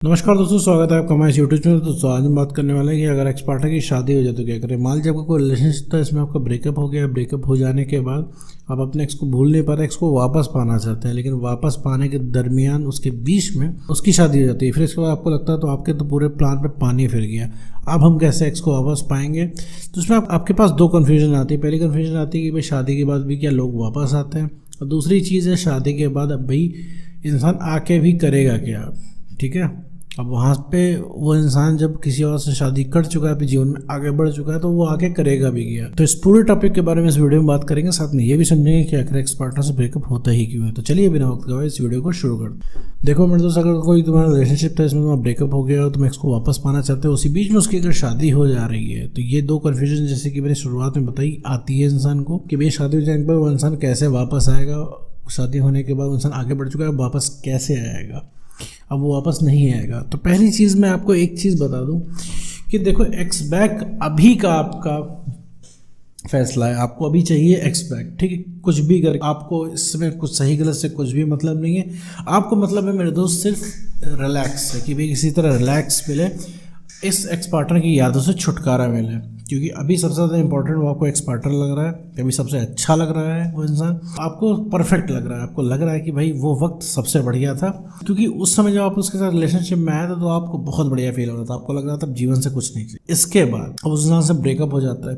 नमस्कार दोस्तों, स्वागत है आपका हमारे यूट्यूब चैनल। दोस्तों आज हम बात करने वाले हैं कि अगर एक्स पार्टनर की शादी हो जाए तो क्या करें। मान लीजिए आपका कोई रिलेशनशिप था, इसमें आपका ब्रेकअप हो गया। ब्रेकअप हो जाने के बाद आप अपने एक्स को भूल नहीं पा रहे, एक्स को वापस पाना चाहते हैं, लेकिन वापस पाने के दरमियान उसके बीच में उसकी शादी हो जाती है। फिर इसके बाद आपको लगता है तो आपके तो पूरे प्लान पर पानी फिर गया। अब हम कैसे एक्स को वापस पाएंगे? तो उसमें आपके पास दो कन्फ्यूजन आती है। पहली कन्फ्यूजन आती है कि भाई शादी के बाद भी क्या लोग वापस आते हैं, और दूसरी चीज़ है शादी के बाद अब भाई इंसान आके भी करेगा क्या। ठीक है, अब वहाँ पे वो इंसान जब किसी और से शादी कर चुका है, अपने जीवन में आगे बढ़ चुका है, तो वो आगे करेगा भी क्या। तो इस पूरे टॉपिक के बारे में इस वीडियो में बात करेंगे, साथ में ये भी समझेंगे कि आखिर एक्स पार्टनर से ब्रेकअप होता ही क्यों है। तो चलिए बिना वक्त गवाए इस वीडियो को शुरू कर। देखो मेरे दोस्त, अगर कोई तुम्हारा रिलेशनशिप था, इसमें तुम्हारा ब्रेकअप हो गया और तुम एक्स को वापस पाना चाहते हो, उसी बीच में उसकी अगर शादी हो जा रही है, तो ये दो कन्फ्यूजन जैसे कि मैंने शुरुआत में बताई आती है इंसान को कि भाई शादी हो जाने पर वो इंसान कैसे वापस आएगा। शादी होने के बाद वो इंसान आगे बढ़ चुका है, वापस कैसे आएगा। अब वो वापस नहीं आएगा। तो पहली चीज़ मैं आपको एक चीज़ बता दूं कि देखो, एक्स बैक अभी का आपका फैसला है। आपको अभी चाहिए एक्स बैक, ठीक है। कुछ भी कर, आपको इसमें कुछ सही गलत से कुछ भी मतलब नहीं है। आपको मतलब है मेरे दोस्त सिर्फ रिलैक्स है, कि भाई किसी तरह रिलैक्स मिले, इस एक्स पार्टनर की यादों से छुटकारा मिले। क्योंकि अभी सबसे ज़्यादा इंपॉर्टेंट वो आपको एक्स पार्टनर लग रहा है, कि अभी सबसे अच्छा लग रहा है वो इंसान, आपको परफेक्ट लग रहा है। आपको लग रहा है कि भाई वो वक्त सबसे बढ़िया था, क्योंकि उस समय जब आप उसके साथ रिलेशनशिप में आया था तो आपको बहुत बढ़िया फील हो रहा था। आपको लग रहा था जीवन से कुछ नहीं चाहिए। इसके बाद अब उस इंसान से ब्रेकअप हो जाता है।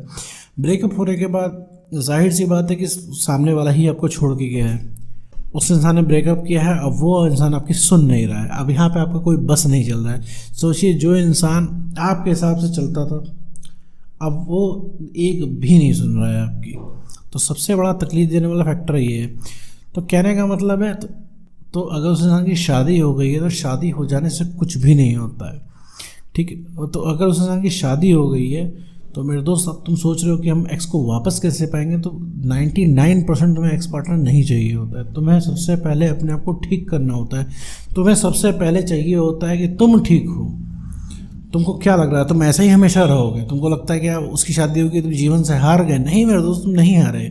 ब्रेकअप होने के बाद जाहिर सी बात है कि सामने वाला ही आपको छोड़ के गया है। उस इंसान ने ब्रेकअप किया है, अब वो इंसान आपकी सुन नहीं रहा है। अब यहाँ पे आपका कोई बस नहीं चल रहा है। सोचिए, जो इंसान आपके हिसाब से चलता था, अब वो एक भी नहीं सुन रहा है आपकी। तो सबसे बड़ा तकलीफ देने वाला फैक्टर ये है। तो कहने का मतलब है, तो अगर उस इंसान की शादी हो गई है तो शादी हो जाने से कुछ भी नहीं होता है, ठीक है। तो अगर उस इंसान की शादी हो गई है तो मेरे दोस्त, अब तुम सोच रहे हो कि हम एक्स को वापस कैसे पाएंगे, तो 99% तुम्हें एक्स पार्टनर नहीं चाहिए होता है। तुम्हें सबसे पहले अपने आप को ठीक करना होता है। तुम्हें सबसे पहले चाहिए होता है कि तुम ठीक हो। तुमको क्या लग रहा है, तुम ऐसा ही हमेशा रहोगे? तुमको लगता है कि आप उसकी शादी होगी तुम जीवन से हार गए? नहीं मेरे दोस्त, तुम नहीं हारे।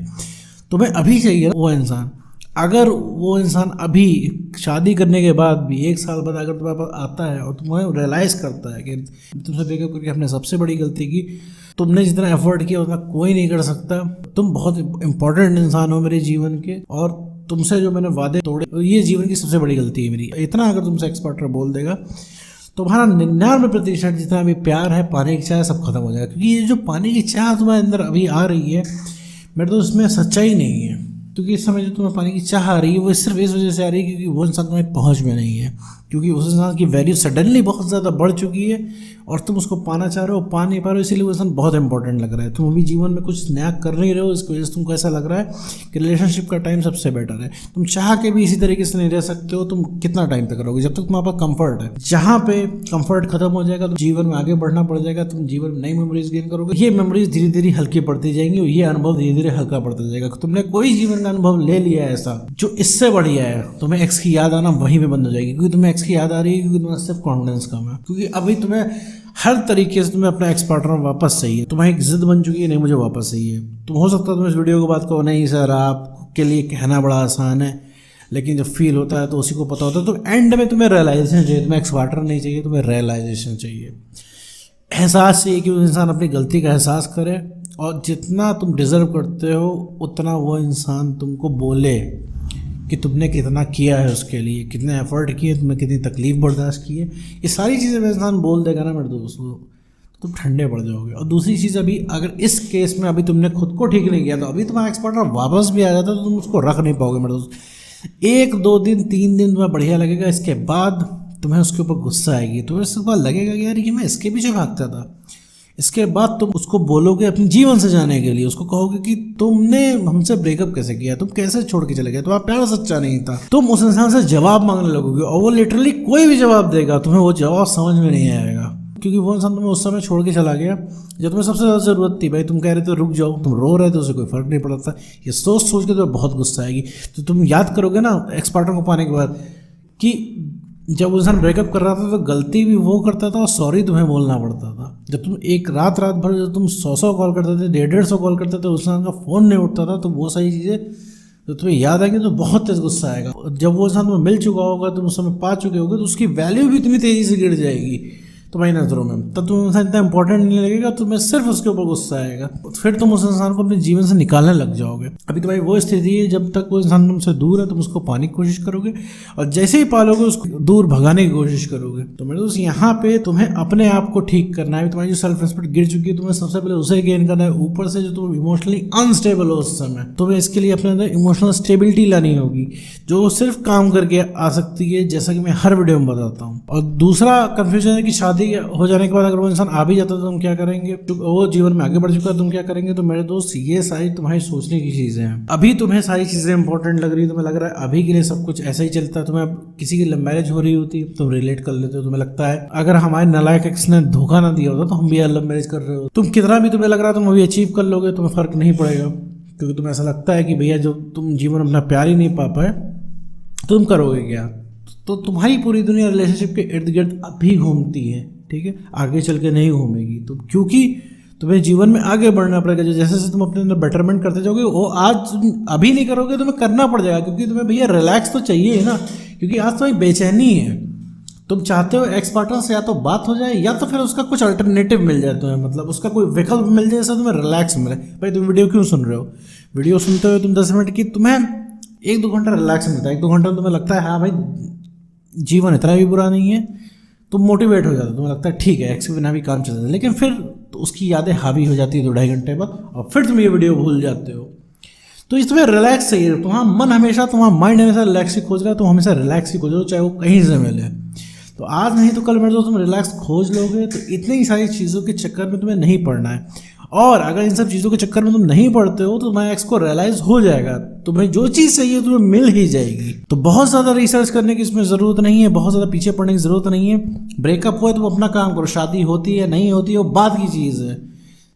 तुम्हें अभी चाहिए वो इंसान। अगर वो इंसान अभी शादी करने के बाद भी 1 साल बाद अगर तुम्हारे पास आता है और तुम्हें रियलाइज़ करता है कि तुमसे ब्रेकअप करके हमने सबसे बड़ी गलती की, तुमने जितना एफर्ट किया उतना कोई नहीं कर सकता, तुम बहुत इंपॉर्टेंट इंसान हो मेरे जीवन के, और तुमसे जो मैंने वादे तोड़े, ये जीवन की सबसे बड़ी गलती है मेरी, इतना अगर तुमसे एक्स पार्टनर बोल देगा, तुम्हारा 99% जितना भी प्यार है, पानी की चाह, सब खत्म हो जाएगा। क्योंकि ये जो पानी की चाह तुम्हारे अंदर अभी आ रही है मेरे तो उसमें सच्चाई नहीं है। क्योंकि इस समय जो तुम्हें पानी की चाह आ रही है वो सिर्फ इस वजह से आ रही है क्योंकि वो इंसान तुम्हारी पहुंच में नहीं है। क्योंकि उस इंसान की वैल्यू सडनली बहुत ज़्यादा बढ़ चुकी है और तुम उसको पाना चाह रहे हो, पा नहीं पा रहे हो, इसीलिए वो इंसान बहुत इंपॉर्टेंट लग रहा है। तुम अभी जीवन में कुछ नया कर नहीं रहे हो, इसकी वजह से तुमको ऐसा लग रहा है कि रिलेशनशिप का टाइम सबसे बेटर है। तुम चाह के भी इसी तरीके से नहीं रह सकते हो। तुम कितना टाइम तक रहोगे? जब तक तुम्हारे पास कंफर्ट है। जहाँ पे कंफर्ट खत्म हो जाएगा तो जीवन में आगे बढ़ना पड़ जाएगा। तुम जीवन में नई मेमोरीज गेन करोगे। ये मेमोरीज धीरे धीरे हल्की पड़ती जाएंगी और ये अनुभव धीरे धीरे हल्का पड़ता जाएगा। तुमने कोई जीवन का अनुभव ले लिया है ऐसा जो इससे बढ़िया है, तुम्हें एक्स की याद आना वहीं पे बंद हो जाएगी। क्योंकि तुम्हें एक्स की याद आ रही है क्योंकि तुम्हारा सिर्फ कॉन्फिडेंस कम है। क्योंकि अभी तुम्हें हर तरीके से तुम्हें अपना एक्स पार्टनर वापस चाहिए। तुम्हें एक जिद बन चुकी है, नहीं मुझे वापस चाहिए। तुम हो सकता है तुम इस वीडियो को बात करो, नहीं सर आपके लिए कहना बड़ा आसान है, लेकिन जब फील होता है तो उसी को पता होता है। तो एंड में तुम्हें रियलाइजेशन चाहिए। तुम्हें एक्स पार्टनर नहीं चाहिए, तुम्हें रियलाइजेशन चाहिए, एहसास चाहिए कि वो इंसान अपनी गलती का एहसास करे और जितना तुम डिज़र्व करते हो उतना वो इंसान तुमको बोले कि तुमने कितना किया है उसके लिए, कितने एफर्ट किए, तुमने कितनी तकलीफ बर्दाश्त की है। ये सारी चीज़ें इंसान बोल देगा ना मेरे दोस्तों, तुम ठंडे पड़ जाओगे। और दूसरी चीज़, अभी अगर इस केस में अभी तुमने खुद को ठीक नहीं किया तो अभी तुम्हारा एक्स पार्टनर वापस भी आ जाता तो तुम उसको रख नहीं पाओगे मेरे दोस्त। 1 2 दिन 3 दिन तुम्हें बढ़िया लगेगा, इसके बाद तुम्हें उसके ऊपर गुस्सा आएगी। तुम्हें इसके बाद लगेगा कि यार ये मैं इसके पीछे भागता था। इसके बाद तुम उसको बोलोगे अपने जीवन से जाने के लिए, उसको कहोगे कि तुमने हमसे ब्रेकअप कैसे किया, तुम कैसे छोड़ के चले गए, तुम्हारा प्यार सच्चा नहीं था। तुम उस इंसान से जवाब मांगने लगोगे और वो लिटरली कोई भी जवाब देगा, तुम्हें वो जवाब समझ में नहीं आएगा। क्योंकि वो इंसान तुम्हें उस समय छोड़ के चला गया जब तुम्हें सबसे ज़्यादा ज़रूरत थी। भाई तुम कह रहे थे रुक जाओ, तुम रो रहे थे, उसे कोई फ़र्क नहीं पड़ता। ये सोच सोच के तुम्हें बहुत गुस्सा आएगी। तो तुम याद करोगे ना एक्स पार्टनर को पाने के बाद कि जब इंसान ब्रेकअप कर रहा था तो गलती भी वो करता था और सॉरी तुम्हें बोलना पड़ता था। जब तुम एक रात भर जब तुम 100 कॉल करते थे, 150 कॉल करते थे, उस इंसान का फ़ोन नहीं उठता था, तो वो सारी चीज़ें तो तुम्हें याद आएंगे तो बहुत तेज गुस्सा आएगा। जब वो इंसान तुम्हें मिल चुका होगा, तुम उस समय पा चुके होगे, तो उसकी वैल्यू भी इतनी तेजी से गिर जाएगी तुम्हारी नजरों में। तब तुम्हें इंसान इतना इंपॉर्टेंट नहीं लगेगा, तुम्हें सिर्फ उसके ऊपर गुस्सा आएगा। फिर तुम उस इंसान को अपने जीवन से निकालने लग जाओगे। अभी तुम्हारी वो स्थिति है, जब तक वो इंसान तुमसे दूर है तुम उसको पाने की कोशिश करोगे, और जैसे ही पालोगे उसको दूर भगाने की कोशिश करोगे। तो मेरे दोस्त, यहाँ पे तुम्हें अपने आप को ठीक करना है। तुम्हारी जो सेल्फ रिस्पेक्ट गिर चुकी है, तुम्हें सबसे पहले उसे गेन करना है। ऊपर से जो तुम इमोशनली अनस्टेबल हो उस समय, तुम्हें इसके लिए अपने अंदर इमोशनल स्टेबिलिटी लानी होगी, जो सिर्फ काम करके आ सकती है, जैसा कि मैं हर वीडियो में बताता हूँ। और दूसरा कंफ्यूजन है कि शादी हो जाने के बाद अगर वो इंसान आ भी जाता है तो तुम क्या करेंगे, वो जीवन में आगे बढ़ चुका है तुम क्या करेंगे। तो मेरे दोस्त, ये सारी तुम्हारी सोचने की चीजें हैं। अभी तुम्हें सारी चीजें इंपॉर्टेंट लग रही है, तुम्हें लग रहा है अभी के लिए सब कुछ ऐसा ही चलता है। तुम्हें किसी की लव मैरिज हो रही होती है, तुम रिलेट कर लेते हो। तुम्हें लगता है अगर हमारे नालायक एक्स ने धोखा ना दिया होता तो हम भी लव मैरिज कर रहे हो। तुम कितना भी तुम्हें लग रहा है तुम अभी अचीव कर लोगे, तुम्हें फर्क नहीं पड़ेगा, क्योंकि तुम्हें ऐसा लगता है कि भैया जो तुम जीवन अपना प्यार ही नहीं पा पाए, तुम करोगे क्या। तो तुम्हारी पूरी दुनिया रिलेशनशिप के इर्द गिर्द अभी घूमती है, ठीक है, आगे चल के नहीं घूमेगी। तो क्योंकि तुम्हें जीवन में आगे बढ़ना पड़ेगा, जैसे जैसे तुम अपने अंदर बेटरमेंट करते जाओगे, वो आज अभी नहीं करोगे, तुम्हें करना पड़ जाएगा। क्योंकि तुम्हें भैया रिलैक्स तो चाहिए ना, क्योंकि आज तुम्हारी बेचैनी है। तुम चाहते हो एक्स पार्टनर से या तो बात हो जाए, या तो फिर उसका कुछ अल्टरनेटिव मिल जाए तुम्हें, मतलब उसका कोई विकल्प मिल जाए जैसा तुम्हें रिलैक्स मिले। भाई तुम वीडियो क्यों सुन रहे हो, वीडियो सुनते हुए तुम 10 मिनट की, तुम्हें 1-2 घंटा रिलैक्स मिलता है। 1-2 घंटा में तुम्हें लगता है हाँ भाई जीवन इतना भी बुरा नहीं है, तुम मोटिवेट हो जाते हो, तुम्हें लगता है ठीक है एक्स के बिना भी काम चल जाता है। लेकिन फिर तो उसकी यादें हावी हो जाती है 2-2.5 घंटे बाद, और फिर तुम ये वीडियो भूल जाते हो। तो इसमें रिलैक्स चाहिए, तुम्हारा मन हमेशा, तुम्हारा माइंड हमेशा रिलैक्स ही खोज रहा है, तुम हमेशा रिलैक्स ही खोजो, चाहे वो कहीं से मिले। तो आज नहीं तो कल मेरे दोस्त तुम रिलैक्स खोज लोगे, तो इतनी ही सारी चीज़ों के चक्कर में तुम्हें नहीं पड़ना है। और अगर इन सब चीज़ों के चक्कर में तुम नहीं पड़ते हो तो तुम्हारे एक्स को रियलाइज हो जाएगा, तुम्हें जो चीज़ चाहिए तुम्हें मिल ही जाएगी। तो बहुत ज़्यादा रिसर्च करने की इसमें ज़रूरत नहीं है, बहुत ज़्यादा पीछे पड़ने की ज़रूरत नहीं है। ब्रेकअप हुआ तो अपना काम करो, शादी होती है नहीं होती है वो बात की चीज़ है।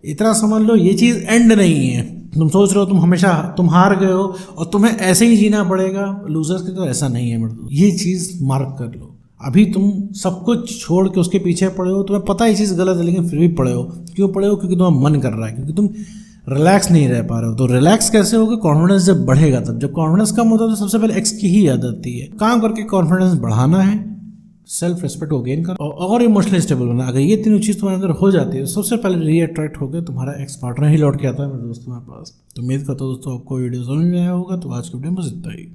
इतना समझ लो ये चीज़ एंड नहीं है। तुम सोच रहे हो तुम हमेशा तुम हार गए हो और तुम्हें ऐसे ही जीना पड़ेगा लूजर्स की, तो ऐसा नहीं है मेरे दोस्त। ये चीज़ मार्क कर लो। अभी तुम सब कुछ छोड़ के उसके पीछे पड़े हो, तुम्हें पता है ये चीज़ गलत है, लेकिन फिर भी पड़े हो। क्यों पड़े हो? क्योंकि तुम्हारा मन कर रहा है, क्योंकि तुम रिलैक्स नहीं रह पा रहे हो। तो रिलैक्स कैसे होगा? कॉन्फिडेंस जब बढ़ेगा तब। जब कॉन्फिडेंस कम होता है तो सबसे पहले एक्स की ही याद आती है। काम करके कॉन्फिडेंस बढ़ाना है, सेल्फ रिस्पेक्ट को गेन कर और इमोशनली स्टेबल बनना। अगर ये तीनों चीज़ तुम्हारे अंदर हो जाती है तो सबसे पहले रीअट्रैक्ट होकर तुम्हारा एक्स पार्टनर ही लौट के आता है मेरे दोस्त तुम्हारे पास। तो उम्मीद करता हूँ दोस्तों आपको वीडियो समझ में आया होगा। तो आज के वीडियो में बस इतना ही।